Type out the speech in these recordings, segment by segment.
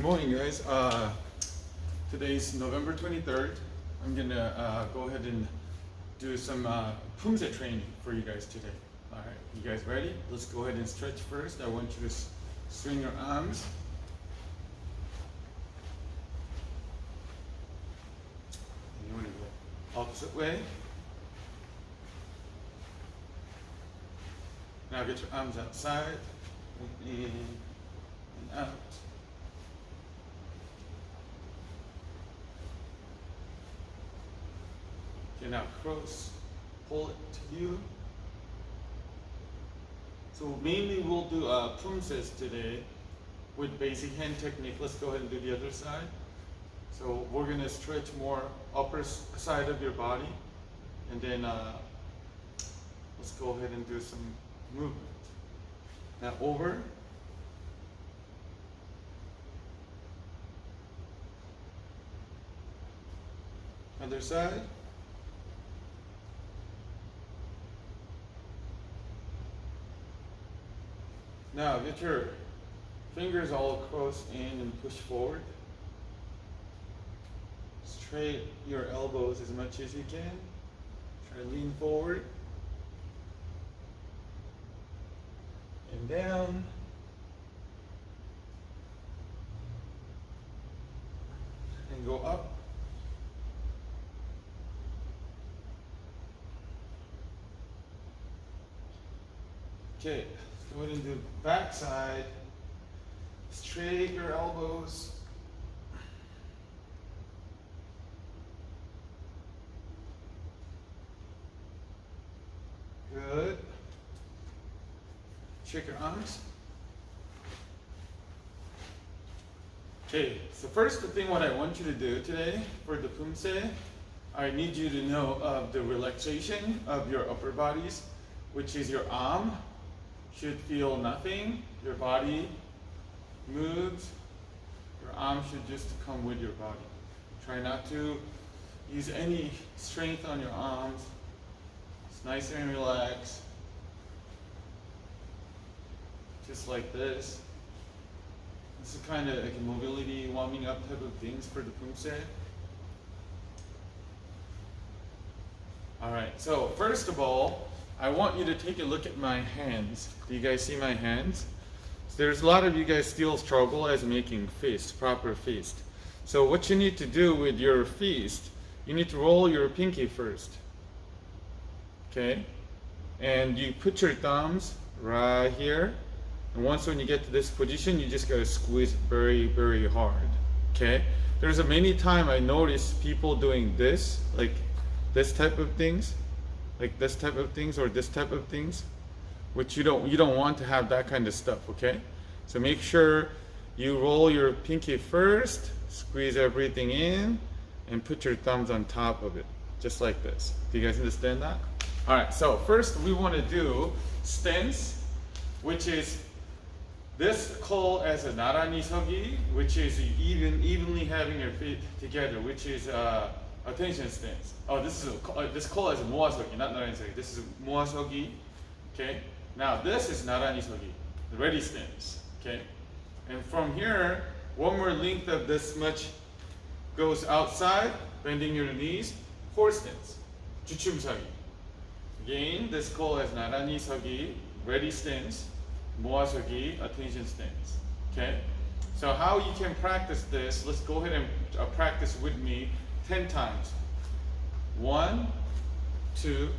Good morning, guys. Today's November 23rd. I'm gonna go ahead and do some Poomsae training for you guys today. All right, you guys ready? Let's go ahead and stretch first. I want you to swing your arms. And you want to go opposite way. Now get your arms outside, in and out. Okay, now cross, pull it to you. So mainly we'll do Poomsae today with basic hand technique. Let's go ahead and do the other side. So we're gonna stretch more upper side of your body, and then let's go ahead and do some movement. Now over. Other side. Now get your fingers all close in and push forward. Straight your elbows as much as you can. Try to lean forward. And down. And go up. Okay, let's go ahead and do back side. Straight your elbows. Good. Shake your arms. Okay, so first thing what I want you to do today for the Poomsae, I need you to know of the relaxation of your upper bodies, which is your arm. Should feel nothing. Your body moves. Your arm should just come with your body. Try not to use any strength on your arms. It's nice and relaxed. Just like this. This is kind of like a mobility, warming up type of things for the Poomsae. Alright, so first of all, I want you to take a look at my hands. Do you guys see my hands? So there's a lot of you guys still struggle as making fist, proper fist. So what you need to do with your fist, you need to roll your pinky first. Okay? And you put your thumbs right here. And once when you get to this position, you just gotta squeeze very, very hard. Okay? There's a many time I notice people doing this, like this type of things. Like this type of things or this type of things, which you don't want to have that kind of stuff, okay? So make sure you roll your pinky first, squeeze everything in, and put your thumbs on top of it, just like this. Do you guys understand that? All right, so first we want to do stance, which is this called as a naranisogi, which is evenly having your feet together, which is attention stance. Oh, this called as a moasogi, not naranisogi. This is moasogi. Okay. Now this is naranisogi, the ready stance. Okay. And from here, one more length of this much goes outside, bending your knees. Horse stance, juchumsagi. Again, this called as naranisogi, ready stance, moasogi, attention stance. Okay. So how you can practice this? Let's go ahead and practice with me 10 times. 1, 2,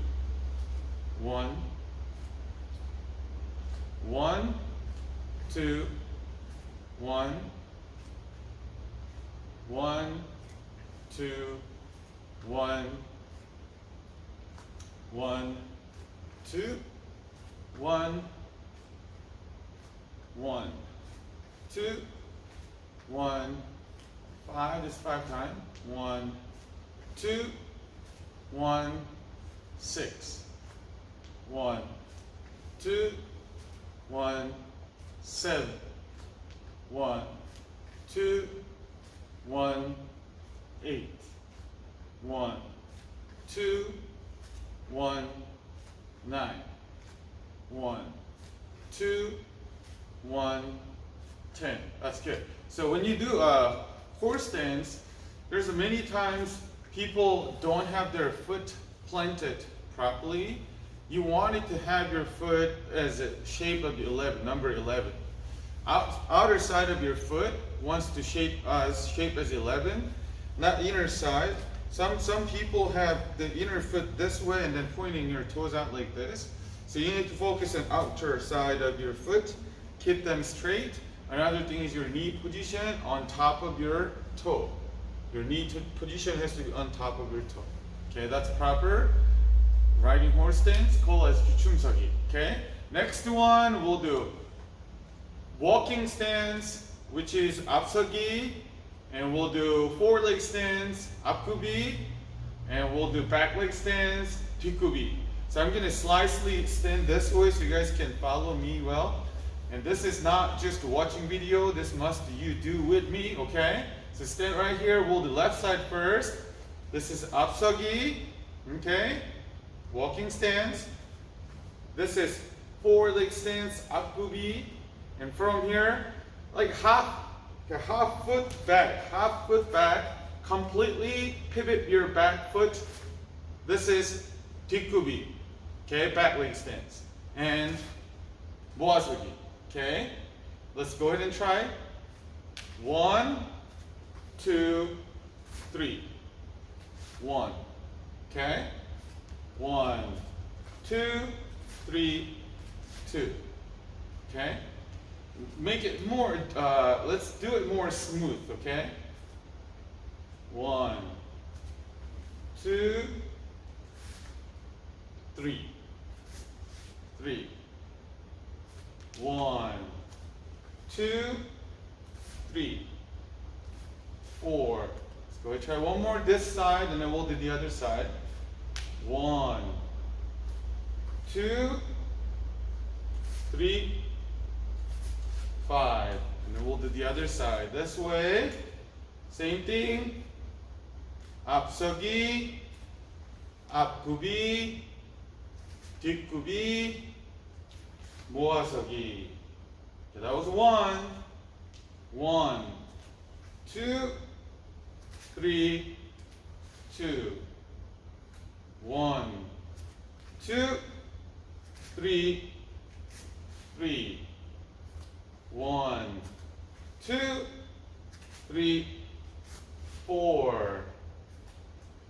1, 1, 2, 1, 1, 2, 1, 1, 2, 1, 1, 2, 1, 5, this 5 times. 1, 2, 1, 6. 1, 2, 1, 7. 1, 2, 1, 8. 1, 2, 1, 9. 1, 2, 1, 10. That's good. So when you do horse stance, there's many times people don't have their foot planted properly. You want it to have your foot as a shape of 11, number 11. Outer side of your foot wants to shape as 11, not inner side. Some people have the inner foot this way and then pointing your toes out like this. So you need to focus on outer side of your foot, keep them straight. Another thing is your knee position on top of your toe. Your knee position has to be on top of your toe. Okay, that's proper riding horse stance, called as Poomsae. Okay, next one we'll do walking stance, which is 앞서기, and we'll do four-leg stance, 앞구비, and we'll do back leg stance, 뒷구비. So I'm going to slightly stand this way so you guys can follow me well. And this is not just watching video, this must you do with me, okay? So stand right here, we'll do left side first. This is 앞서기, okay? Walking stance. This is four-leg stance, 앞구비. And from here, like half foot back, completely pivot your back foot. This is 뒷구비, okay, back leg stance. And 모아서기, okay. Let's go ahead and try. 1, 2, 3. 1, okay. 1, 2, 3, 2, okay. Make it more, let's do it more smooth, okay? 1, 2, 3. 3. 1, 2, 3, 4. Let's go ahead and try one more this side and then we'll do the other side. 1, 2, 3, 5. And then we'll do the other side. This way. Same thing. 앞서기, 앞구비, 뒷구비, 모아서기. Okay, that was 1. 1, 2, 3, 2. 1, 2, 3, 3. 1, 2, 3, 4.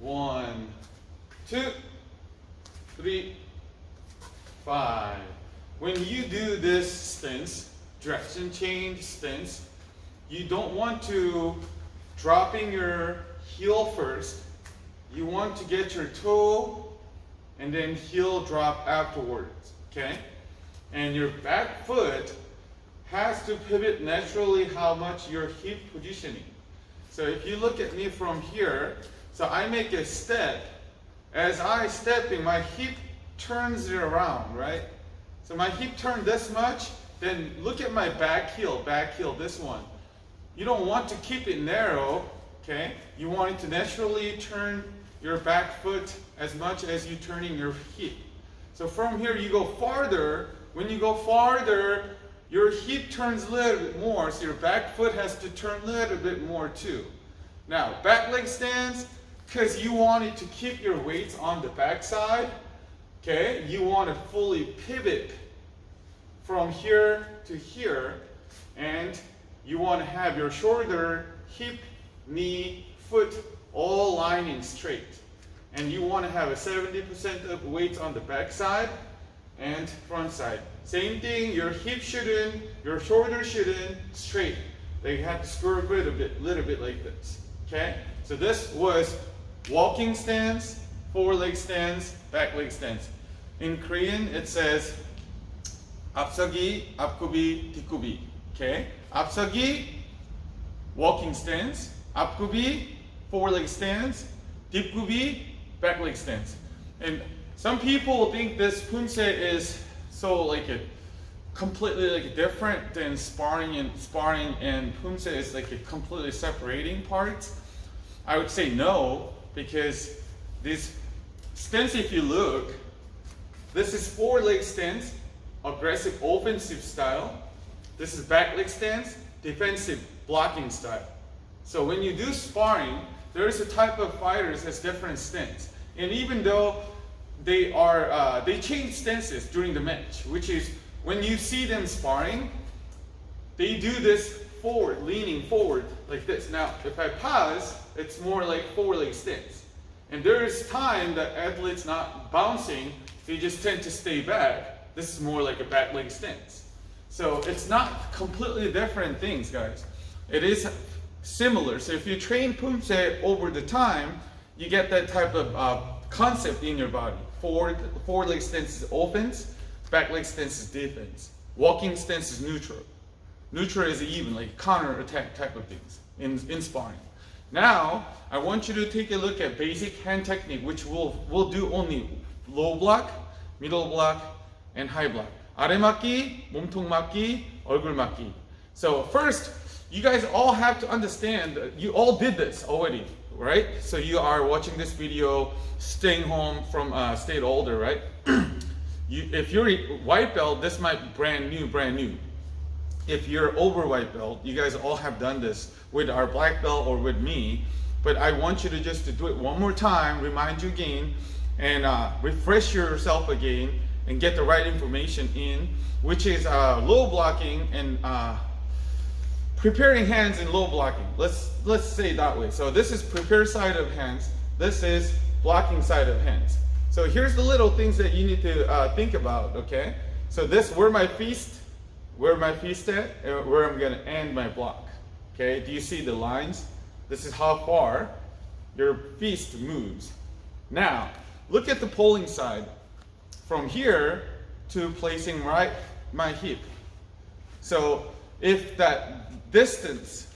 1, 2, 3, 5. When you do this stance, direction change stance, you don't want to dropping your heel first. You want to get your toe and then heel drop afterwards, okay? And your back foot has to pivot naturally how much your hip positioning. So if you look at me from here, so I make a step. As I stepping, my hip turns it around, right? So my hip turned this much, then look at my back heel, this one. You don't want to keep it narrow, okay? You want it to naturally turn your back foot as much as you turning your hip. So from here you go farther. When you go farther, your hip turns a little bit more, so your back foot has to turn a little bit more too. Now, back leg stance, because you want it to keep your weights on the back side, okay? You want to fully pivot from here to here, and you want to have your shoulder, hip, knee, foot all lining straight. And you want to have a 70% of weight on the back side and front side. Same thing, your hip shouldn't, your shoulder shouldn't, straight. They have to swerve a little bit like this. Okay? So this was walking stance, four-leg stance, back leg stance. In Korean, it says 앞서기, 앞구비, 뒷구비. Okay? 앞서기, walking stance. 앞구비, four-leg stance. 뒷구비, back leg stance. And some people think this Poomsae is so like a completely like different than sparring and Poomsae is like a completely separating parts. I would say no, because this stance, if you look, this is four-leg stance, aggressive offensive style. This is back leg stance, defensive blocking style. So when you do sparring, there is a type of fighters has different stance. And even though they change stances during the match, which is when you see them sparring, they do this forward, leaning forward like this. Now, if I pause, it's more like forward leg stance. And there is time that athletes not bouncing, they just tend to stay back. This is more like a back leg stance. So it's not completely different things, guys. It is similar. So if you train Poomsae over the time, you get that type of concept in your body. Forward leg stance is offense, back leg stance is defense. Walking stance is neutral. Neutral is even, like counter attack type of things in sparring. Now, I want you to take a look at basic hand technique, which we'll do only low block, middle block, and high block. 아래 맞기, 몸통 맞기, 얼굴 맞기. So first, you guys all have to understand, you all did this already, right? So you are watching this video, staying home from state older, right? If you're a white belt, this might be brand new. If you're over white belt, you guys all have done this with our black belt or with me, but I want you to just to do it one more time, remind you again, and refresh yourself again, and get the right information in, which is low blocking and preparing hands in low blocking. Let's say it that way. So this is prepare side of hands. This is blocking side of hands. So here's the little things that you need to think about. Okay. So this where my fist at, and where I'm gonna end my block. Okay. Do you see the lines? This is how far your fist moves. Now look at the pulling side. From here to placing my hip. So if that distance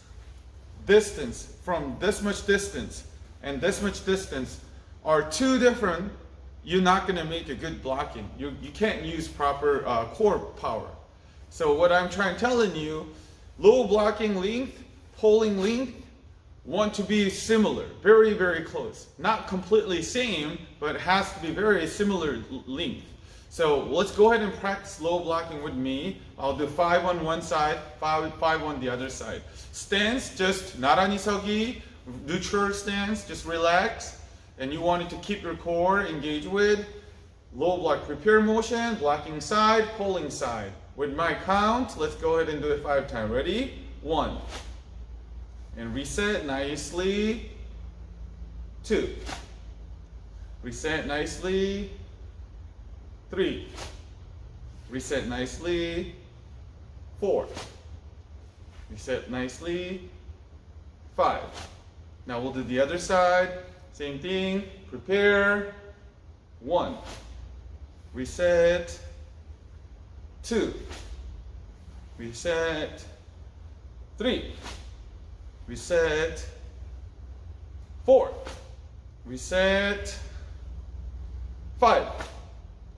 from this much distance and this much distance are too different, you're not going to make a good blocking. You can't use proper core power. So what I'm telling you, low blocking length, pulling length, want to be similar, very, very close. Not completely same, but it has to be very similar length. So let's go ahead and practice low blocking with me. I'll do 5 on one side, 5 on the other side. Stance, just 나란히 서기, neutral stance, just relax. And you want to keep your core engaged with low block, prepare motion, blocking side, pulling side. With my count, let's go ahead and do it 5 times. Ready? 1. And reset nicely. 2. Reset nicely. 3. Reset nicely. 4. Reset nicely. 5. Now we'll do the other side. Same thing. Prepare. 1. Reset. 2. Reset. 3. Reset. 4. Reset. 5.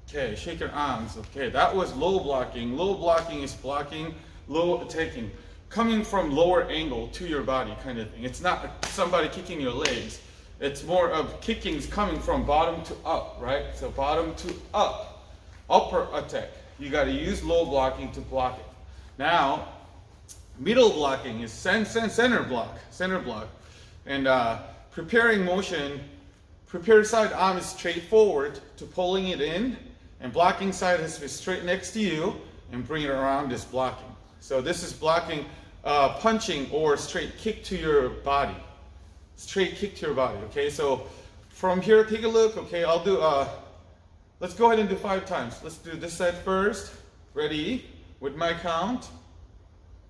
Okay, shake your arms. Okay, that was low blocking. Low blocking is blocking, low attacking. Coming from lower angle to your body kind of thing. It's not somebody kicking your legs. It's more of kickings coming from bottom to up, right? So bottom to up. Upper attack. You got to use low blocking to block it. Now, middle blocking is center block. And preparing motion, prepare side arm is straight forward to pulling it in, and blocking side has to be straight next to you and bring it around is blocking. So this is blocking, punching or straight kick to your body. Straight kick to your body, okay? So from here, take a look, okay? I'll do, let's go ahead and do 5 times. Let's do this side first. Ready? With my count.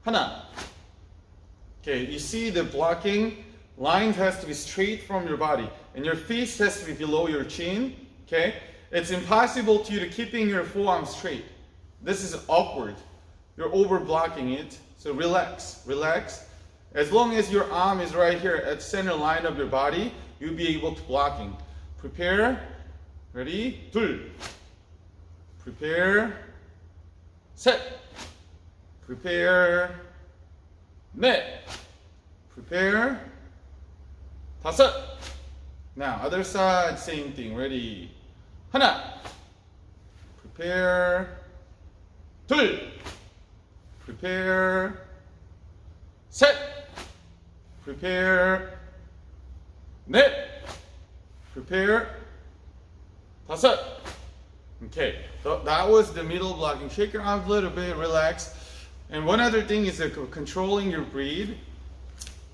하나. Okay, you see the blocking line has to be straight from your body, and your fist has to be below your chin, okay? It's impossible to you to keeping your forearm straight. This is awkward. You're over blocking it, so relax. As long as your arm is right here at center line of your body, you'll be able to blocking. Prepare. Ready? 둘. Prepare. 셋. Prepare. 넷. Prepare. 다섯. Now, other side, same thing. Ready? 하나. Prepare. 둘. Prepare. 셋, prepare, 넷, prepare, 다섯. Okay, so that was the middle blocking. Shake your arms a little bit, relax. And one other thing is controlling your breathe.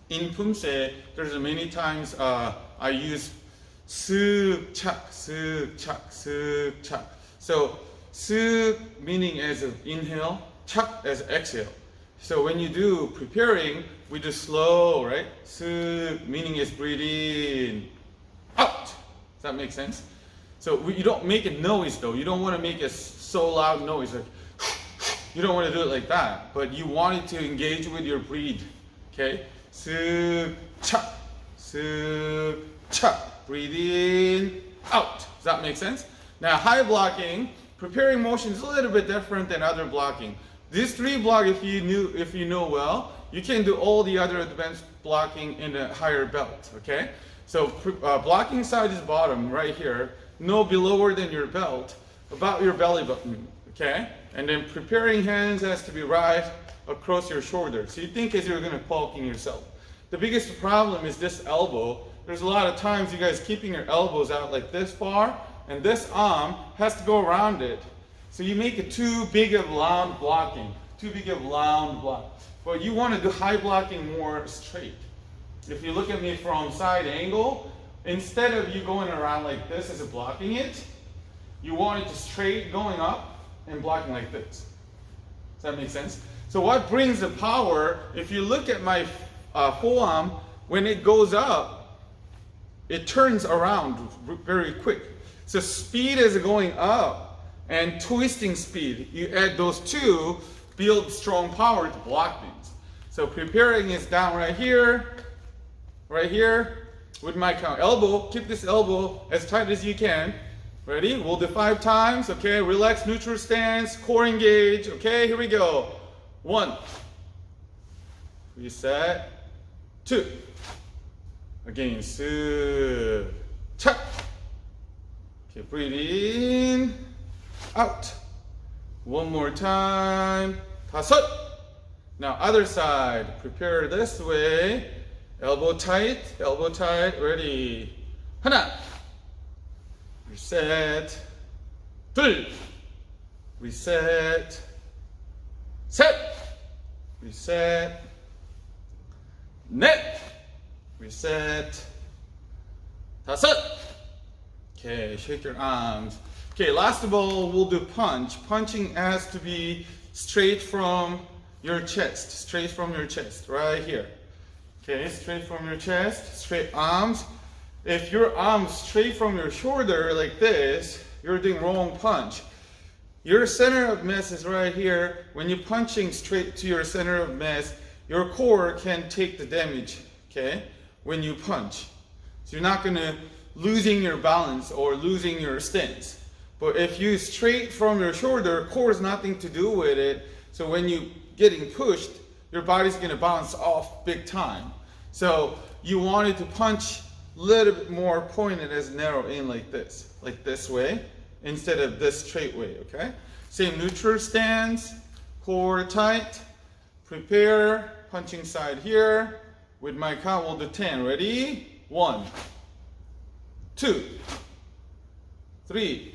In Poomsae, there's many times I use 슥, 착, 슥, 착, 슥, 착. So 슥 meaning as inhale, 착 as exhale. So when you do preparing, we do slow, right? 슥 meaning is breathe in, out. Does that make sense? So you don't make a noise though. You don't want to make a so loud noise. Like you don't want to do it like that. But you want it to engage with your breathe. Okay? 슥, 착, 슥, 착. Breathe in, out. Does that make sense? Now high blocking, preparing motion is a little bit different than other blocking. These three block, if you know well, you can do all the other advanced blocking in a higher belt. Okay? So blocking side is bottom right here, no below than your belt, about your belly button. Okay? And then preparing hands has to be right across your shoulder. So you think as you're gonna bulking yourself. The biggest problem is this elbow. There's a lot of times you guys keeping your elbows out like this far, and this arm has to go around it. So you make it too big of round blocking, too big of round block. But you want to do high blocking more straight. If you look at me from side angle, instead of you going around like this as a blocking it, you want it to straight going up and blocking like this. Does that make sense? So what brings the power, if you look at my forearm, when it goes up, it turns around very quick. So speed is going up and twisting speed. You add those two, build strong power to block things. So preparing is down right here with my count. Elbow, keep this elbow as tight as you can. Ready? We'll do 5 times. Okay, relax, neutral stance, core engage. Okay, here we go. 1. Reset. 2. Again, 슥, 착. Okay, breathe in, out. One more time. 다섯. Now other side. Prepare this way. Elbow tight, ready. 하나. Reset. 둘. Reset. 셋. Reset. 넷. Reset. 다섯. Okay, shake your arms. Okay, last of all, we'll do punch. Punching has to be straight from your chest. Straight from your chest, right here. Okay, straight from your chest, straight arms. If your arms straight from your shoulder like this, you're doing wrong punch. Your center of mass is right here. When you're punching straight to your center of mass, your core can take the damage, okay, when you punch. So you're not gonna losing your balance or losing your stance. But if you straight from your shoulder, core has nothing to do with it. So when you getting pushed, your body's gonna bounce off big time. So you wanted to punch a little bit more pointed as narrow in like this way, instead of this straight way, okay? Same neutral stance, core tight, prepare, punching side here. With my count, we'll do 10. Ready? 1, 2, 3,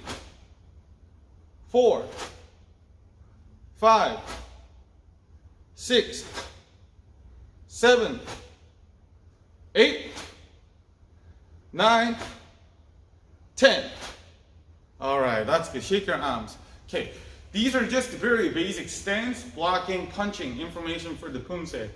4, 5, 6, 7, 8, 9, 10. All right, that's good. Shake your arms. Okay, these are just very basic stance, blocking, punching information for the Poomsae.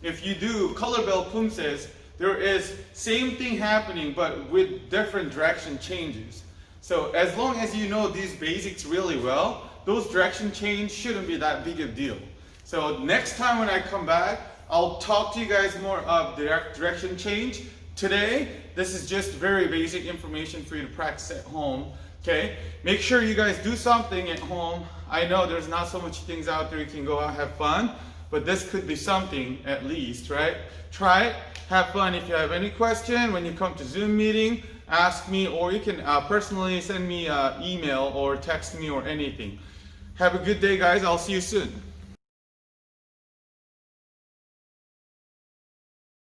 If you do color belt Poomsaes, there is same thing happening but with different direction changes. So as long as you know these basics really well, those direction change shouldn't be that big a deal. So next time when I come back, I'll talk to you guys more of direction change. Today, this is just very basic information for you to practice at home. Okay, make sure you guys do something at home. I know there's not so much things out there you can go out and have fun, but this could be something at least, right? Try it, have fun. If you have any question when you come to Zoom meeting, ask me, or you can personally send me an email or text me or anything. Have a good day, guys. I'll see you soon.